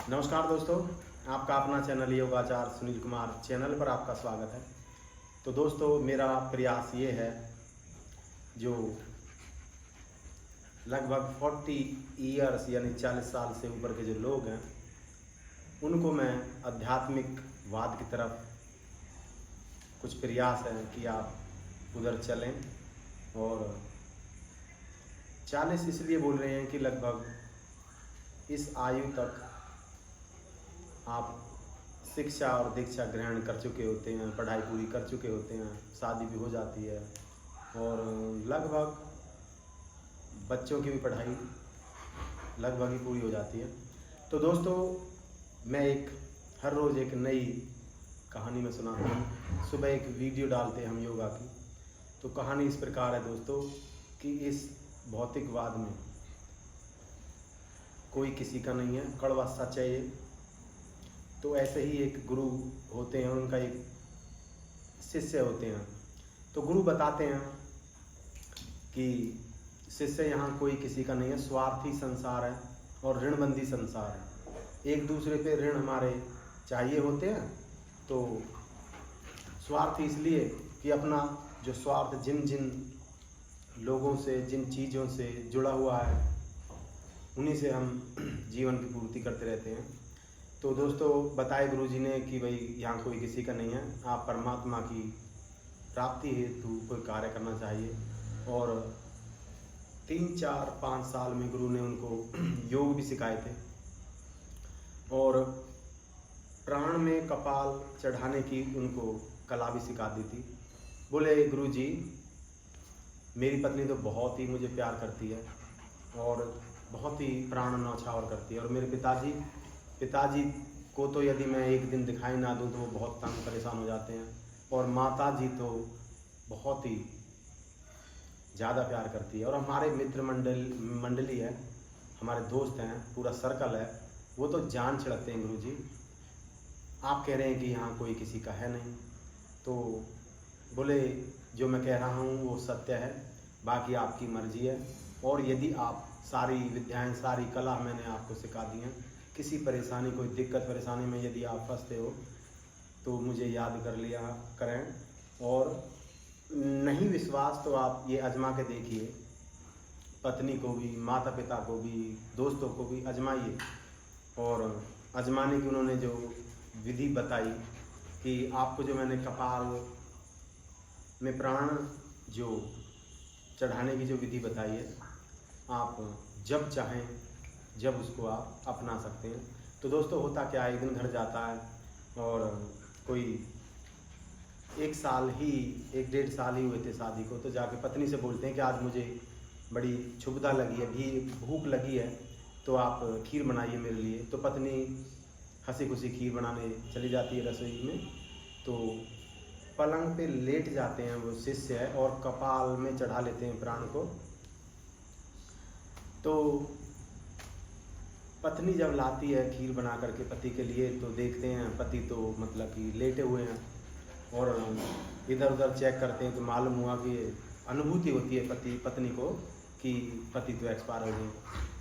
नमस्कार दोस्तों, आपका अपना चैनल योगाचार सुनील कुमार चैनल पर आपका स्वागत है। तो दोस्तों, मेरा प्रयास ये है, जो लगभग 40 ईयर्स यानी 40 साल से ऊपर के जो लोग हैं, उनको मैं आध्यात्मिक वाद की तरफ कुछ प्रयास है कि आप उधर चलें। और 40 इसलिए बोल रहे हैं कि लगभग इस आयु तक आप शिक्षा और दीक्षा ग्रहण कर चुके होते हैं, पढ़ाई पूरी कर चुके होते हैं, शादी भी हो जाती है और लगभग बच्चों की भी पढ़ाई लगभग ही पूरी हो जाती है। तो दोस्तों, मैं हर रोज़ एक नई कहानी में सुनाता हूँ। सुबह एक वीडियो डालते हैं हम योगा की। तो कहानी इस प्रकार है दोस्तों कि इस भौतिकवाद में कोई किसी का नहीं है, कड़वा सच है ये। तो ऐसे ही एक गुरु होते हैं, उनका एक शिष्य होते हैं। तो गुरु बताते हैं कि शिष्य यहाँ कोई किसी का नहीं है, स्वार्थी संसार है और ऋणबंदी संसार है। एक दूसरे पे ऋण हमारे चाहिए होते हैं। तो स्वार्थी इसलिए कि अपना जो स्वार्थ जिन जिन लोगों से, जिन चीज़ों से जुड़ा हुआ है, उन्हीं से हम जीवन की पूर्ति करते रहते हैं। तो दोस्तों, बताए गुरुजी ने कि भाई यहाँ कोई किसी का नहीं है, आप परमात्मा की प्राप्ति हेतु कोई कार्य करना चाहिए। और 3, 4, 5 साल में गुरु ने उनको योग भी सिखाए थे और प्राण में कपाल चढ़ाने की उनको कला भी सिखा दी थी। बोले, गुरुजी मेरी पत्नी तो बहुत ही मुझे प्यार करती है और बहुत ही प्राण न्यौछावर करती है, और मेरे पिताजी को तो यदि मैं एक दिन दिखाई ना दूँ तो वो बहुत तंग परेशान हो जाते हैं, और माता जी तो बहुत ही ज़्यादा प्यार करती है। और हमारे मित्र मंडली है, हमारे दोस्त हैं, पूरा सर्कल है, वो तो जान छिड़कते हैं गुरुजी। आप कह रहे हैं कि यहाँ कोई किसी का है नहीं। तो बोले, जो मैं कह रहा हूँ वो सत्य है, बाकी आपकी मर्जी है। और यदि आप सारी विद्याएं, सारी कला मैंने आपको सिखा दी हैं, किसी परेशानी, कोई दिक्कत परेशानी में यदि आप फंसते हो तो मुझे याद कर लिया करें। और नहीं विश्वास तो आप ये आजमा के देखिए, पत्नी को भी, माता पिता को भी, दोस्तों को भी आजमाइए। और आजमाने की उन्होंने जो विधि बताई कि आपको जो मैंने कपाल में प्राण जो चढ़ाने की जो विधि बताई है, आप जब चाहें जब उसको आप अपना सकते हैं। तो दोस्तों, होता क्या है, एक दिन घर जाता है और कोई 1 साल ही, 1-1.5 साल ही हुए थे शादी को। तो जाके पत्नी से बोलते हैं कि आज मुझे बड़ी क्षुब्धता लगी है, भी भूख लगी है, तो आप खीर बनाइए मेरे लिए। तो पत्नी हंसी खुशी खीर बनाने चली जाती है रसोई में। तो पलंग पे लेट जाते हैं वो शिष्य है और कपाल में चढ़ा लेते हैं प्राण को। तो पत्नी जब लाती है खीर बना करके पति के लिए, तो देखते हैं पति तो मतलब कि लेटे हुए हैं, और इधर उधर चेक करते हैं तो मालूम हुआ कि अनुभूति होती है पत्नी को कि पति तो एक्सपायर हो गए।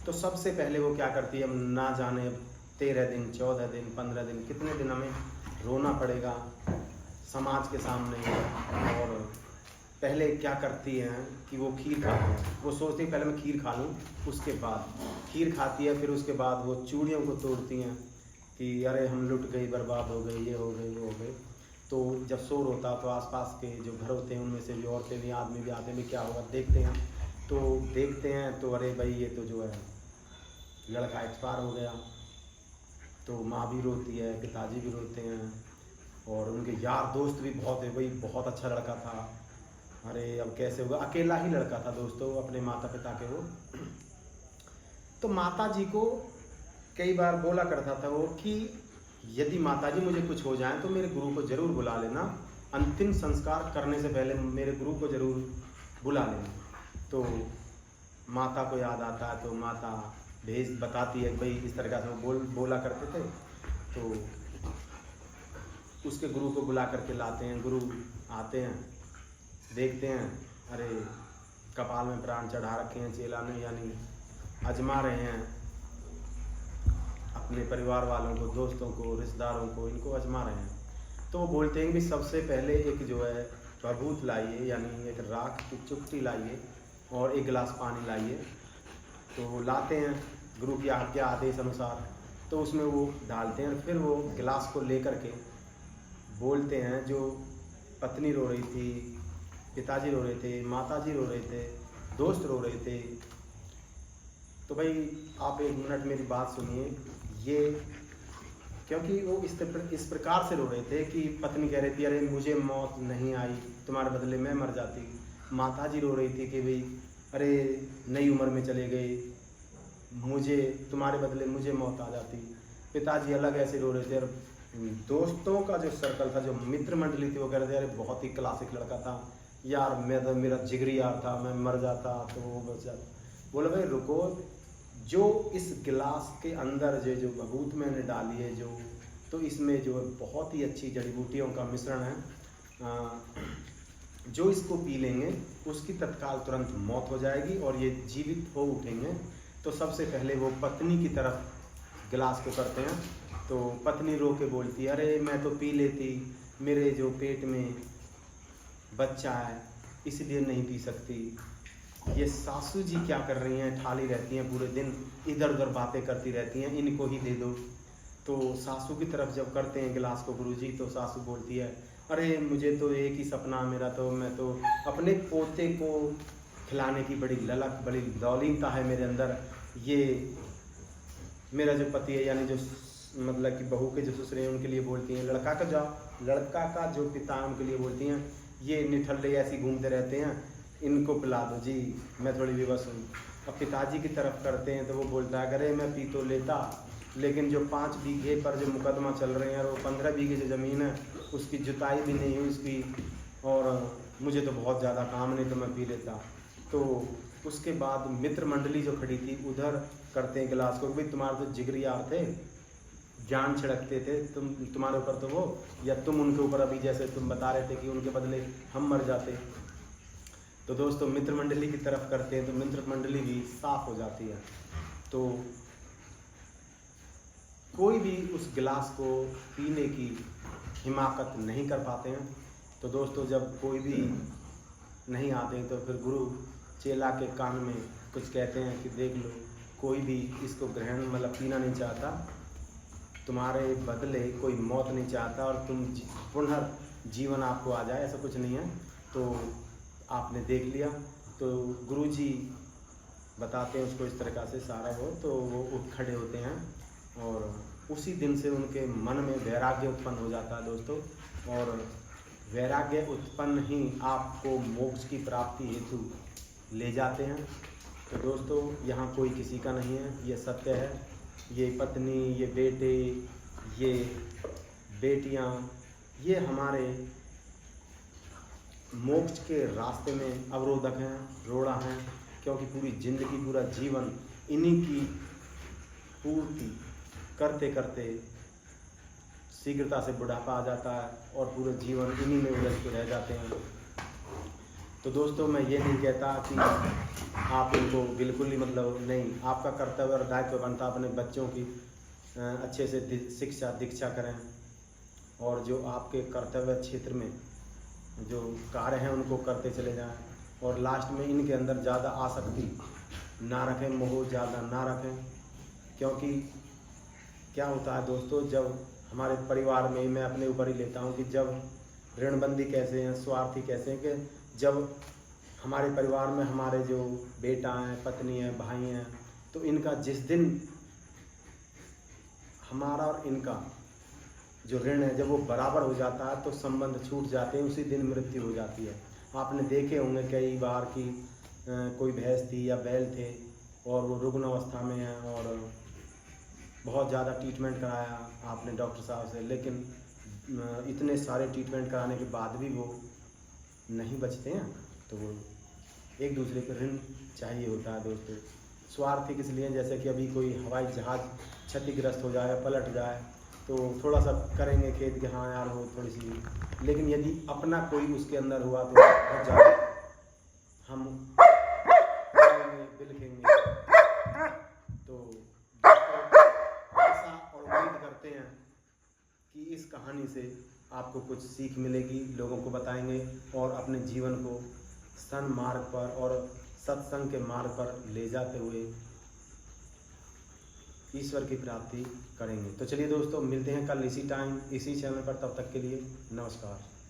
तो सबसे पहले वो क्या करती है, ना जाने 13 दिन, 14 दिन, 15 दिन, कितने दिन हमें रोना पड़ेगा समाज के सामने। और पहले क्या करती हैं कि वो खीर खाती हैं। वो सोचती है पहले मैं खीर खा लूँ, उसके बाद खीर खाती है। फिर उसके बाद वो चूड़ियों को तोड़ती हैं कि अरे हम लुट गई, बर्बाद हो गई, ये हो गई, वो हो गई। तो जब शोर होता तो आसपास के जो घर होते हैं उनमें से भी औरतें भी, आदमी भी आते हैं, क्या होगा देखते हैं। तो देखते हैं तो अरे भाई ये तो जो है लड़का एक्सपायर हो गया। तो माँ भी रोती है, पिताजी भी रोते हैं, और उनके यार दोस्त भी बहुत है, भाई बहुत अच्छा लड़का था, अरे अब कैसे होगा। अकेला ही लड़का था दोस्तों अपने माता पिता के वो। तो माता जी को कई बार बोला करता था वो कि यदि माता जी मुझे कुछ हो जाए तो मेरे गुरु को ज़रूर बुला लेना, अंतिम संस्कार करने से पहले मेरे गुरु को ज़रूर बुला लेना। तो माता को याद आता है तो माता बताती है, भाई इस तरह से वो बोला करते थे। तो उसके गुरु को बुला करके लाते हैं। गुरु आते हैं, देखते हैं, अरे कपाल में प्राण चढ़ा रखे हैं चेला ने, यानी आजमा रहे हैं अपने परिवार वालों को, दोस्तों को, रिश्तेदारों को, इनको आजमा रहे हैं। तो वो बोलते हैं कि सबसे पहले एक जो है भभूत लाइए, यानी एक राख की चुटकी लाइए और एक गिलास पानी लाइए। तो लाते हैं गुरु की आज्ञा आदेश अनुसार, तो उसमें वो डालते हैं। फिर वो गिलास को लेकर के बोलते हैं, जो पत्नी रो रही थी, पिताजी रो रहे थे, माताजी रो रहे थे, दोस्त रो रहे थे, तो भाई आप 1 मिनट मेरी बात सुनिए। ये क्योंकि वो इस प्रकार से रो रहे थे कि पत्नी कह रही थी, अरे मुझे मौत नहीं आई, तुम्हारे बदले मैं मर जाती। माताजी रो रही थी कि भाई अरे नई उम्र में चले गए, मुझे तुम्हारे बदले मुझे मौत आ जाती। पिताजी अलग ऐसे रो रहे थे। और दोस्तों का जो सर्कल था, जो मित्र मंडली थी, वो कह रहे थे अरे बहुत ही क्लासिक लड़का था यार, मैं तो मेरा जिगरी यार था, मैं मर जाता तो वो बच जाता। बोला भाई रुको, जो इस गिलास के अंदर जो भभूत मैंने डाली है, तो इसमें जो बहुत ही अच्छी जड़ी बूटियों का मिश्रण है, जो इसको पी लेंगे उसकी तत्काल तुरंत मौत हो जाएगी और ये जीवित हो उठेंगे। तो सबसे पहले वो पत्नी की तरफ गिलास को करते हैं। तो पत्नी रो के बोलती है, अरे मैं तो पी लेती, मेरे जो पेट में बच्चा है इसलिए नहीं पी सकती। ये सासू जी क्या कर रही हैं, ठाली रहती हैं पूरे दिन, इधर उधर बातें करती रहती हैं, इनको ही दे दो। तो सासू की तरफ जब करते हैं गिलास को गुरुजी, तो सासू बोलती है, अरे मुझे तो एक ही सपना मेरा, तो मैं तो अपने पोते को खिलाने की बड़ी ललक, बड़ी दौलीनता है मेरे अंदर। ये मेरा जो पति है, यानी जो मतलब कि बहू के जो ससुरे हैं उनके लिए बोलती हैं, लड़का का जो पिता है उनके लिए बोलती हैं, ये निठल्ले ऐसी घूमते रहते हैं, इनको पिला दो जी, मैं थोड़ी विवश हूँ। अब पिताजी की तरफ करते हैं तो वो बोलता है, अरे मैं पी तो लेता, लेकिन जो 5 बीघे पर जो मुकदमा चल रहे हैं, वो 15 बीघे जो ज़मीन है उसकी जुताई भी नहीं हुई उसकी, और मुझे तो बहुत ज़्यादा काम नहीं, तो मैं पी लेता। तो उसके बाद मित्र मंडली जो खड़ी थी उधर करते हैं गिलास को, भाई तुम्हारे तो जिगरी यार थे, जान छिड़कते थे तुम्हारे ऊपर, तो वो या तुम उनके ऊपर, अभी जैसे तुम बता रहे थे कि उनके बदले हम मर जाते। तो दोस्तों मित्र मंडली की तरफ करते हैं तो मित्र मंडली भी साफ हो जाती है। तो कोई भी उस गिलास को पीने की हिमाकत नहीं कर पाते हैं। तो दोस्तों जब कोई भी नहीं आते तो फिर गुरु चेला के कान में कुछ कहते हैं कि देख लो, कोई भी इसको ग्रहण मतलब पीना नहीं चाहता, तुम्हारे बदले कोई मौत नहीं चाहता और तुम पुनर्जीवन आपको आ जाए, ऐसा कुछ नहीं है। तो आपने देख लिया। तो गुरुजी बताते हैं उसको इस तरह से सारा हो, तो वो उठ खड़े होते हैं और उसी दिन से उनके मन में वैराग्य उत्पन्न हो जाता है दोस्तों। और वैराग्य उत्पन्न ही आपको मोक्ष की प्राप्ति हेतु ले जाते हैं। तो दोस्तों यहाँ कोई किसी का नहीं है, ये सत्य है। ये पत्नी, ये बेटे, ये बेटियाँ, ये हमारे मोक्ष के रास्ते में अवरोधक हैं, रोड़ा हैं, क्योंकि पूरी जिंदगी, पूरा जीवन इन्हीं की पूर्ति करते करते शीघ्रता से बुढ़ापा आ जाता है और पूरे जीवन इन्हीं में उलझ के रह जाते हैं। तो दोस्तों मैं ये नहीं कहता कि आप इनको बिल्कुल ही मतलब नहीं, आपका कर्तव्य और दायित्व बनता अपने बच्चों की अच्छे से शिक्षा दीक्षा करें, और जो आपके कर्तव्य क्षेत्र में जो कार्य हैं उनको करते चले जाएं, और लास्ट में इनके अंदर ज़्यादा आसक्ति ना रखें, मोह ज़्यादा ना रखें। क्योंकि क्या होता है दोस्तों, जब हमारे परिवार में, मैं अपने ऊपर ही लेता हूँ कि जब ऋणबंदी कैसे हैं, स्वार्थी कैसे हैं, कि जब हमारे परिवार में हमारे जो बेटा हैं, पत्नी है, भाई हैं, तो इनका जिस दिन हमारा और इनका जो ऋण है जब वो बराबर हो जाता है तो संबंध छूट जाते हैं, उसी दिन मृत्यु हो जाती है। आपने देखे होंगे कई बार कि कोई भैंस थी या बैल थे और वो रुग्ण अवस्था में है और बहुत ज़्यादा ट्रीटमेंट कराया आपने डॉक्टर साहब से, लेकिन इतने सारे ट्रीटमेंट कराने के बाद भी वो नहीं बचते हैं। तो वो एक दूसरे को ऋण चाहिए होता है दोस्तों। स्वार्थी किस लिए, जैसे कि अभी कोई हवाई जहाज़ क्षतिग्रस्त हो जाए, पलट जाए, तो थोड़ा सा करेंगे खेद कि हाँ यार वो थोड़ी सी, लेकिन यदि अपना कोई उसके अंदर हुआ तो बहुत ज़्यादा हम बिलखेंगे। तो ऐसा हैं कि इस कहानी से आपको कुछ सीख मिलेगी, लोगों को बताएंगे और अपने जीवन को सन्मार्ग पर और सत्संग के मार्ग पर ले जाते हुए ईश्वर की प्राप्ति करेंगे। तो चलिए दोस्तों, मिलते हैं कल इसी टाइम इसी चैनल पर। तब तक के लिए नमस्कार।